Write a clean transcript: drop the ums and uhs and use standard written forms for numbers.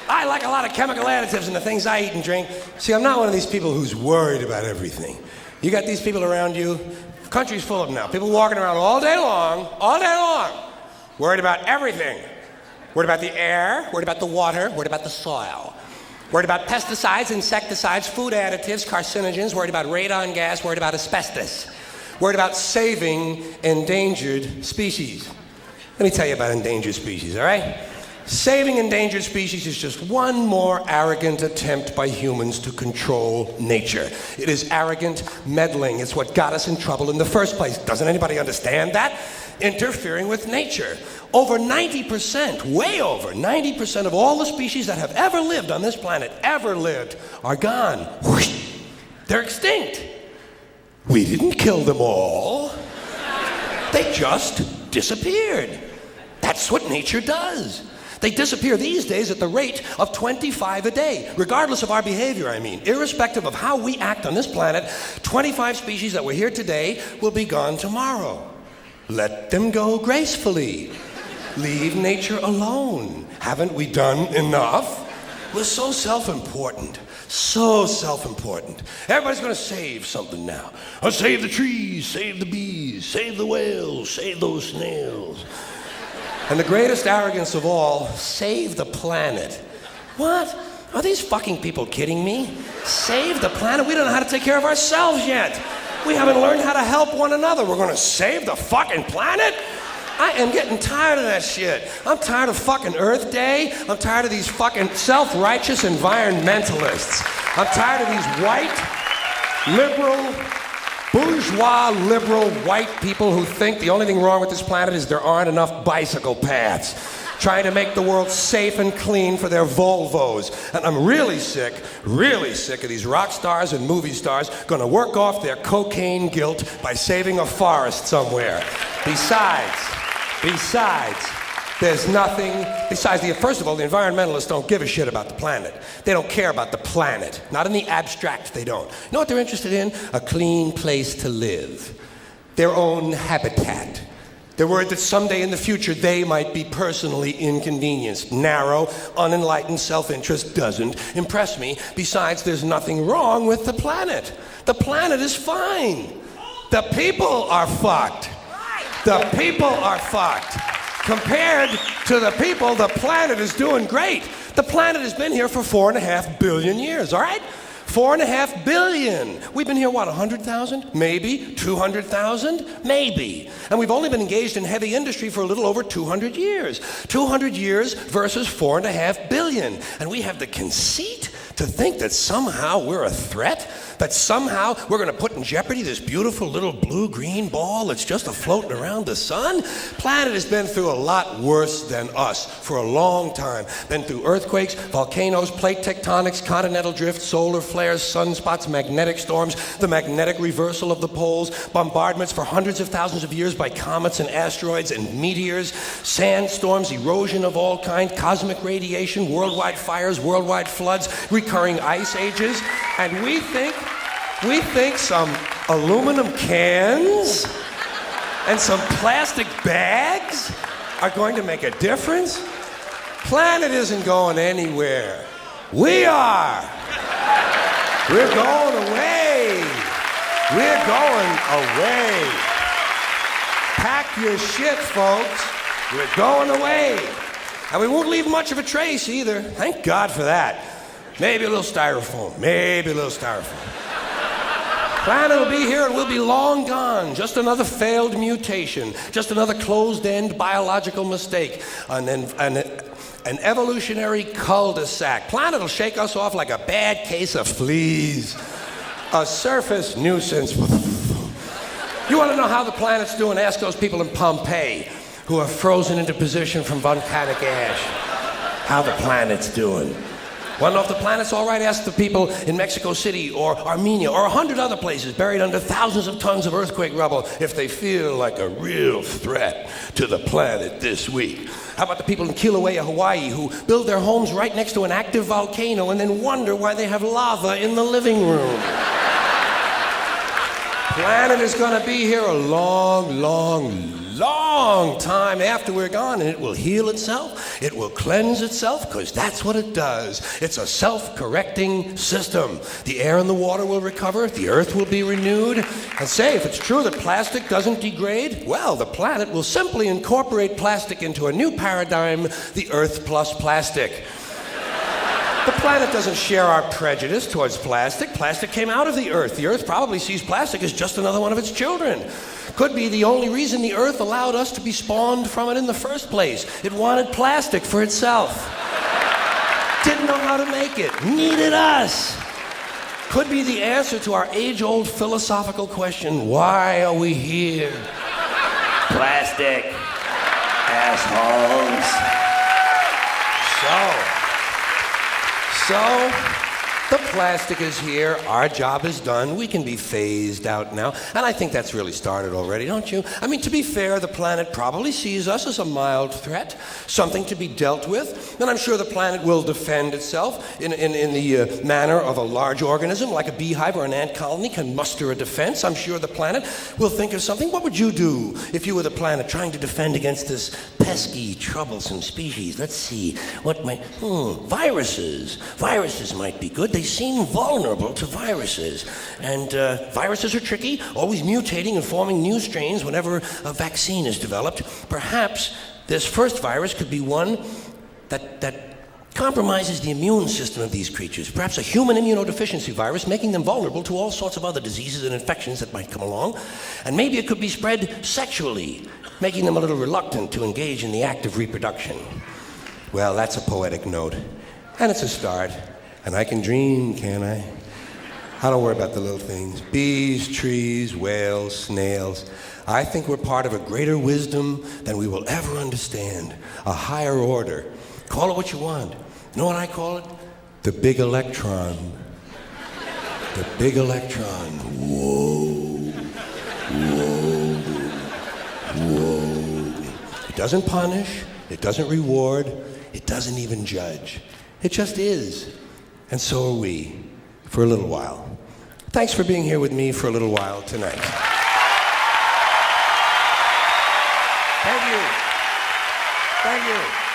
I like a lot of chemical additives in the things I eat and drink. See, I'm not one of these people who's worried about everything. You got these people around you, the country's full of them now. People walking around all day long, worried about everything. Worried about the air, worried about the water, worried about the soil. Worried about pesticides, insecticides, food additives, carcinogens, worried about radon gas, worried about asbestos. Worried about saving endangered species. Let me tell you about endangered species, all right? Saving endangered species is just one more arrogant attempt by humans to control nature. It is arrogant meddling. It's what got us in trouble in the first place. Doesn't anybody understand that? Interfering with nature. Over 90%, way over 90% of all the species that have ever lived on this planet, are gone. Whoosh. They're extinct. We didn't kill them all. They just disappeared. That's what nature does. They disappear these days at the rate of 25 a day, regardless of our behavior, I mean. Irrespective of how we act on this planet, 25 species that were here today will be gone tomorrow. Let them go gracefully. Leave nature alone. Haven't we done enough? We're so self-important. So self-important. Everybody's gonna save something now. I'll save the trees, save the bees, save the whales, save those snails. And the greatest arrogance of all, save the planet. What? Are these fucking people kidding me? Save the planet? We don't know how to take care of ourselves yet. We haven't learned how to help one another. We're gonna save the fucking planet? I am getting tired of that shit. I'm tired of fucking Earth Day. I'm tired of these fucking self-righteous environmentalists. I'm tired of these white, liberal, bourgeois, liberal, white people who think the only thing wrong with this planet is there aren't enough bicycle paths. Trying to make the world safe and clean for their Volvos. And I'm really sick of these rock stars and movie stars gonna work off their cocaine guilt by saving a forest somewhere. Besides, there's nothing, first of all, the environmentalists don't give a shit about the planet. They don't care about the planet. Not in the abstract, they don't. You know what they're interested in? A clean place to live. Their own habitat. They're worried that someday in the future they might be personally inconvenienced. Narrow, unenlightened self-interest doesn't impress me. Besides, there's nothing wrong with the planet. The planet is fine. The people are fucked. The people are fucked. Compared to the people, the planet is doing great. The planet has been here for 4.5 billion years, all right? 4.5 billion. We've been here, what, 100,000? Maybe. 200,000? Maybe. And we've only been engaged in heavy industry for a little over 200 years. 200 years versus 4.5 billion. And we have the conceit to think that somehow we're a threat? That somehow we're going to put in jeopardy this beautiful little blue-green ball that's just floating around the sun? Planet has been through a lot worse than us for a long time. Been through earthquakes, volcanoes, plate tectonics, continental drift, solar flares, sunspots, magnetic storms, the magnetic reversal of the poles, bombardments for hundreds of thousands of years by comets and asteroids and meteors, sandstorms, erosion of all kinds, cosmic radiation, worldwide fires, worldwide floods, recurring ice ages, and we think some aluminum cans and some plastic bags are going to make a difference? Planet isn't going anywhere. We are. We're going away. We're going away. Pack your shit, folks. We're going away. And we won't leave much of a trace either. Thank God for that. Maybe a little styrofoam. Planet will be here and we'll be long gone. Just another failed mutation. Just another closed-end biological mistake. An evolutionary cul-de-sac. Planet will shake us off like a bad case of fleas. A surface nuisance. You want to know how the planet's doing? Ask those people in Pompeii who are frozen into position from volcanic ash. How the planet's doing. Want to know if the planet's all right? Ask the people in Mexico City or Armenia or 100 other places buried under thousands of tons of earthquake rubble if they feel like a real threat to the planet this week. How about the people in Kilauea, Hawaii, who build their homes right next to an active volcano and then wonder why they have lava in the living room? Planet is going to be here a long, long, long time after we're gone, and it will heal itself, it will cleanse itself, because that's what it does. It's a self-correcting system. The air and the water will recover, the earth will be renewed, and say, if it's true that plastic doesn't degrade, well, the planet will simply incorporate plastic into a new paradigm, the Earth plus plastic. The planet doesn't share our prejudice towards plastic. Plastic came out of the Earth. The Earth probably sees plastic as just another one of its children. Could be the only reason the Earth allowed us to be spawned from it in the first place. It wanted plastic for itself. Didn't know how to make it. Needed us. Could be the answer to our age-old philosophical question, why are we here? Plastic. Assholes. So, the plastic is here, our job is done, we can be phased out now, and I think that's really started already, don't you? I mean, to be fair, the planet probably sees us as a mild threat, something to be dealt with, and I'm sure the planet will defend itself in the manner of a large organism, like a beehive or an ant colony can muster a defense. I'm sure the planet will think of something. What would you do if you were the planet trying to defend against this pesky, troublesome species? Let's see, what might, viruses. Viruses might be good. They seem vulnerable to viruses. And viruses are tricky, always mutating and forming new strains whenever a vaccine is developed. Perhaps this first virus could be one that compromises the immune system of these creatures. Perhaps a human immunodeficiency virus, making them vulnerable to all sorts of other diseases and infections that might come along. And maybe it could be spread sexually, making them a little reluctant to engage in the act of reproduction. Well, that's a poetic note. And it's a start. And I can dream, can't I? I don't worry about the little things. Bees, trees, whales, snails. I think we're part of a greater wisdom than we will ever understand. A higher order. Call it what you want. You know what I call it? The big electron. The big electron. Whoa. Whoa. Whoa. It doesn't punish. It doesn't reward. It doesn't even judge. It just is. And so are we, for a little while. Thanks for being here with me for a little while tonight. Thank you. Thank you.